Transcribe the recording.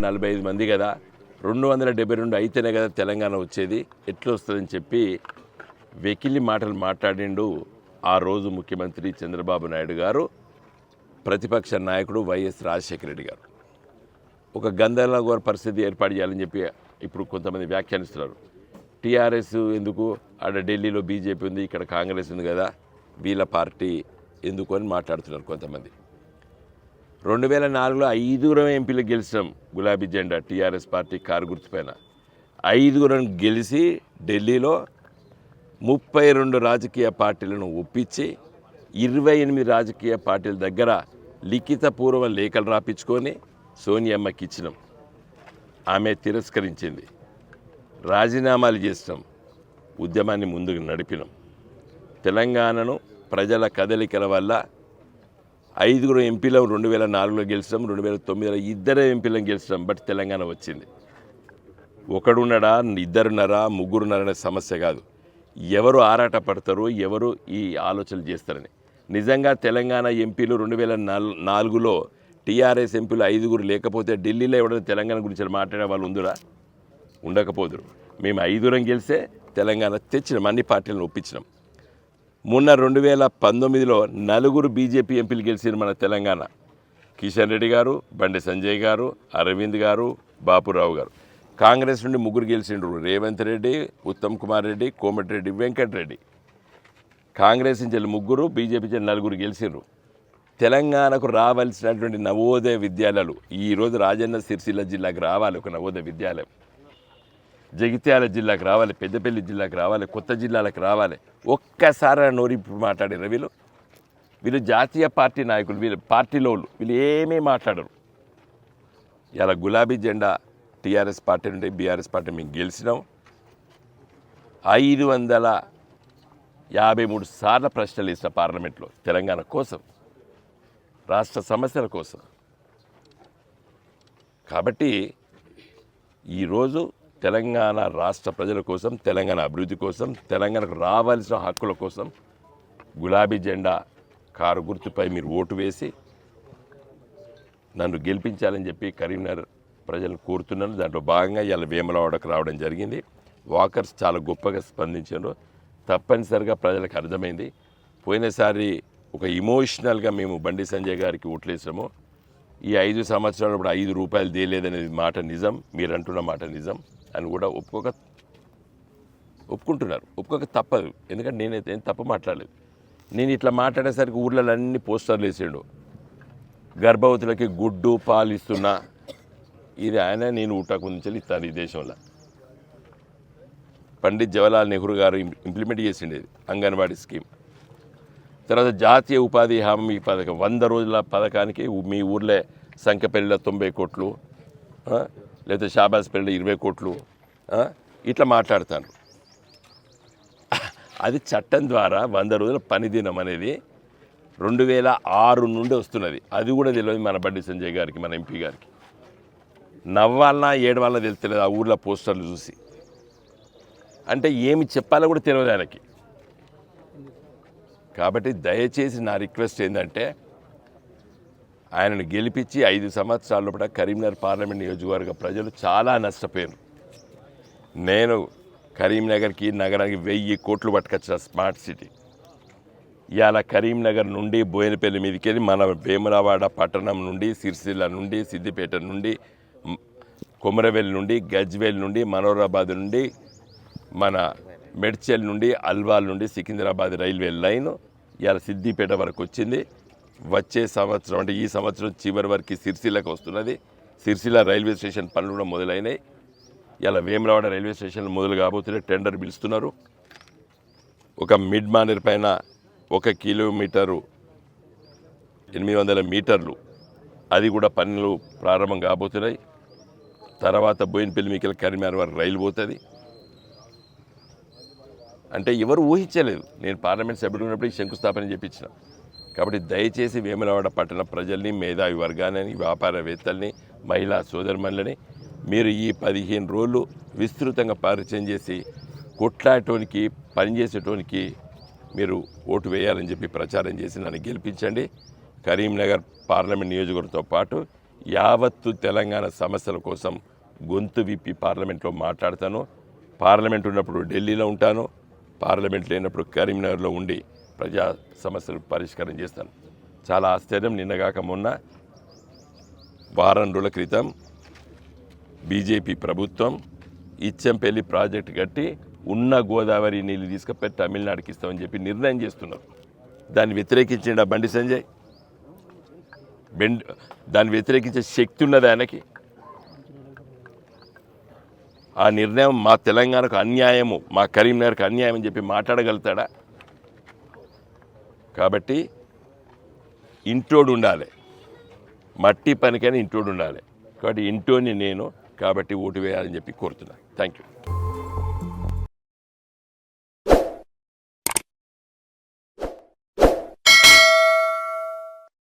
45 మంది కదా, 272 అయితేనే కదా తెలంగాణ వచ్చేది, ఎట్లా వస్తుందని చెప్పి వెకిలి మాటలు మాట్లాడిండు ఆ రోజు ముఖ్యమంత్రి చంద్రబాబు నాయుడు గారు, ప్రతిపక్ష నాయకుడు వైఎస్ రాజశేఖర రెడ్డి గారు. ఒక గందరగోళ పరిస్థితి ఏర్పాటు చేయాలని చెప్పి ఇప్పుడు కొంతమంది వ్యాఖ్యానిస్తున్నారు. టీఆర్ఎస్ ఎందుకు, ఆడ ఢిల్లీలో బీజేపీ ఉంది, ఇక్కడ కాంగ్రెస్ ఉంది కదా, వీళ్ళ పార్టీ ఎందుకు అని మాట్లాడుతున్నారు కొంతమంది. 2004లో 5 ఎంపీలు గెలిచాం, గులాబీ జెండా టీఆర్ఎస్ పార్టీ కారు గుర్తుపైన 5 గెలిచి ఢిల్లీలో 32 రాజకీయ పార్టీలను ఒప్పించి 28 రాజకీయ పార్టీల దగ్గర లిఖితపూర్వ లేఖలు రాపించుకొని సోనియమ్మకి ఇచ్చినాం. ఆమె తిరస్కరించింది. రాజీనామాలు చేసినాం, ఉద్యమాన్ని ముందుకు నడిపినాం. తెలంగాణను ప్రజల కదలికల వల్ల 5 ఎంపీలు 2004లో గెలిచాం, 2009లో 2 ఎంపీలను గెలిచాం. బట్ తెలంగాణ వచ్చింది. ఒకడున్నాడా, ఇద్దరున్నారా, ముగ్గురున్నారా అనే సమస్య కాదు. ఎవరు ఆరాట పడతారు, ఎవరు ఈ ఆలోచనలు చేస్తారని. నిజంగా తెలంగాణ ఎంపీలు 2004లో టీఆర్ఎస్ ఎంపీలు 5 లేకపోతే ఢిల్లీలో ఎవరైనా తెలంగాణ గురించి మాట్లాడే వాళ్ళు ఉందిరా, ఉండకపోదురు. మేము 5 గెలిస్తే తెలంగాణ తెచ్చినాం, అన్ని పార్టీలను ఒప్పించినాం. మొన్న 2019లో 4 బీజేపీ ఎంపీలు గెలిచారు మన తెలంగాణ. కిషన్ రెడ్డి గారు, బండి సంజయ్ గారు, అరవింద్ గారు, బాపురావు గారు. కాంగ్రెస్ నుండి 3 గెలిచిండ్రు, రేవంత్ రెడ్డి, ఉత్తమ్ కుమార్ రెడ్డి, కోమటిరెడ్డి వెంకటరెడ్డి. కాంగ్రెస్ నుంచి 3, బీజేపీ నుంచి 4 గెలిచిండ్రు. తెలంగాణకు రావాల్సినటువంటి నవోదయ విద్యాలయాలు ఈరోజు రాజన్న సిరిసిల్ల జిల్లాకు రావాలి, ఒక నవోదయ విద్యాలయం. జగిత్యాల జిల్లాకు రావాలి, పెద్దపల్లి జిల్లాకు రావాలి, కొత్త జిల్లాలకు రావాలి. ఒక్కసారి నోరిప్పుడు మాట్లాడారు వీళ్ళు జాతీయ పార్టీ నాయకులు, వీళ్ళు పార్టీలో వీళ్ళు ఏమీ మాట్లాడరు. ఇలా గులాబీ జెండా టీఆర్ఎస్ పార్టీ నుండి బీఆర్ఎస్ పార్టీ మేము గెలిచినాం. 553 సార్లు ప్రశ్నలు ఇచ్చిన పార్లమెంట్లో తెలంగాణ కోసం, రాష్ట్ర సమస్యల కోసం. కాబట్టి ఈరోజు తెలంగాణ రాష్ట్ర ప్రజల కోసం, తెలంగాణ అభివృద్ధి కోసం, తెలంగాణకు రావాల్సిన హక్కుల కోసం గులాబీ జెండా కారు గుర్తుపై మీరు ఓటు వేసి నన్ను గెలిపించాలని చెప్పి కరీంనగర్ ప్రజలను కోరుతున్నాను. దాంట్లో భాగంగా ఇవాళ వేములవాడకు రావడం జరిగింది. వాకర్స్ చాలా గొప్పగా స్పందించారు. తప్పనిసరిగా ప్రజలకు అర్థమైంది. పోయినసారి ఒక ఇమోషనల్గా మేము బండి సంజయ్ గారికి ఓట్లేసాము. ఈ 5 సంవత్సరాలు ఇప్పుడు 5 రూపాయలు తేలేదనేది మాట నిజం, మీరు అంటున్న మాట నిజం అని కూడా ఒప్పుకుంటున్నారు. ఒప్పుకోక తప్పదు, ఎందుకంటే నేనైతే ఏం తప్పు మాట్లాడలేదు. నేను ఇట్లా మాట్లాడేసరికి ఊర్లలో అన్ని పోస్టర్లు వేసాడు, గర్భవతులకి గుడ్డు పాలు ఇస్తున్నా, ఇది ఆయన నేను ఊటకు నుంచి ఇస్తాను ఈ దేశంలో. పండిత్ జవహర్లాల్ నెహ్రూ గారు ఇంప్లిమెంట్ చేసిండేది అంగన్వాడీ స్కీమ్. తర్వాత జాతీయ ఉపాధి హామీ పథకం 100 రోజుల పథకానికి మీ ఊర్లో సంఖ్యపల్లిలో 90 కోట్లు, లేకపోతే షాబాజ్పల్లిలో 20 కోట్లు ఇట్లా మాట్లాడతాను. అది చట్టం ద్వారా 100 రోజుల పని దినం అనేది 2006 నుండి వస్తున్నది. అది కూడా తెలియదు మన బండి సంజయ్ గారికి, మన ఎంపీ గారికి. నవ్వాలన్నా ఏడవాలన్నా తెలుస్తలేదు ఆ ఊర్లో పోస్టర్లు చూసి. అంటే ఏమి చెప్పాలో కూడా తెలియదు ఆయనకి. కాబట్టి దయచేసి నా రిక్వెస్ట్ ఏంటంటే, ఆయనను గెలిపించి 5 సంవత్సరాల లోపల కరీంనగర్ పార్లమెంట్ నియోజకవర్గ ప్రజలు చాలా నష్టపోయారు. నేను కరీంనగర్కి, నగరానికి 1000 కోట్లు పట్టుకొచ్చిన స్మార్ట్ సిటీ. ఇవాళ కరీంనగర్ నుండి బోయినపల్లి మీదకి వెళ్ళి మన వేములవాడ పట్టణం నుండి, సిరిసిల్ల నుండి, సిద్దిపేట నుండి, కొమరవెల్లి నుండి, గజ్వేల్ నుండి, మనోరాబాద్ నుండి, మన మెడ్చల్ నుండి, అల్వాల్ నుండి సికింద్రాబాద్ రైల్వే లైన్ ఇవాళ సిద్దిపేట వరకు వచ్చింది. వచ్చే సంవత్సరం అంటే ఈ సంవత్సరం చివరి వరకు సిరిసిల్లకు వస్తున్నది. సిరిసిల్ల రైల్వే స్టేషన్ పనులు కూడా మొదలైనాయి. ఇలా వేములవాడ రైల్వే స్టేషన్ మొదలు కాబోతున్న టెండర్ పిలుస్తున్నారు. ఒక మిడ్ మానేర్ పైన 1 కిలోమీటరు 800 మీటర్లు, అది కూడా పనులు ప్రారంభం కాబోతున్నాయి. తర్వాత బోయినపల్లి మీకెళ్ళి కరీంనగర్ వరకు రైలు పోతుంది. అంటే ఎవరు ఊహించలేదు. నేను పార్లమెంట్ సభ్యుడు ఉన్నప్పుడు శంకుస్థాపన చేయించిన. కాబట్టి దయచేసి వేములవాడ పట్టణ ప్రజల్ని, మేధావి వర్గాన్ని, వ్యాపారవేత్తల్ని, మహిళా సోదరుమణులని మీరు ఈ 15 రోజులు విస్తృతంగా పరిచయం చేసి కొట్లాడటానికి, పనిచేసేటానికి మీరు ఓటు వేయాలని చెప్పి ప్రచారం చేసి నన్ను గెలిపించండి. కరీంనగర్ పార్లమెంట్ నియోజకవర్గంతో పాటు యావత్తు తెలంగాణ సమస్యల కోసం గొంతు విప్పి పార్లమెంట్లో మాట్లాడతాను. పార్లమెంట్ ఉన్నప్పుడు ఢిల్లీలో ఉంటాను, పార్లమెంట్ లేనప్పుడు కరీంనగర్లో ఉండి ప్రజా సమస్యలు పరిష్కారం చేస్తాను. చాలా ఆశ్చర్యం, నిన్నగాక మొన్న వారం రోజుల క్రితం బీజేపీ ప్రభుత్వం ఇచ్చంపల్లి ప్రాజెక్టు కట్టి ఉన్న గోదావరి నీళ్ళు తీసుకుపోయి తమిళనాడుకి ఇస్తామని చెప్పి నిర్ణయం చేస్తున్నారు. దాన్ని వ్యతిరేకించిండా బండి సంజయ్? దాన్ని వ్యతిరేకించే శక్తి ఉన్నది ఆయనకి? ఆ నిర్ణయం మా తెలంగాణకు అన్యాయము, మా కరీంనగర్కి అన్యాయం అని చెప్పి మాట్లాడగలుగుతాడా? కాబట్టి ఇంటోడు ఉండాలి, మట్టి పనికైనా ఇంటోడు ఉండాలి. కాబట్టి ఇంటోని నేను, కాబట్టి ఓటు వేయాలని చెప్పి కోరుతున్నాను. Thank you.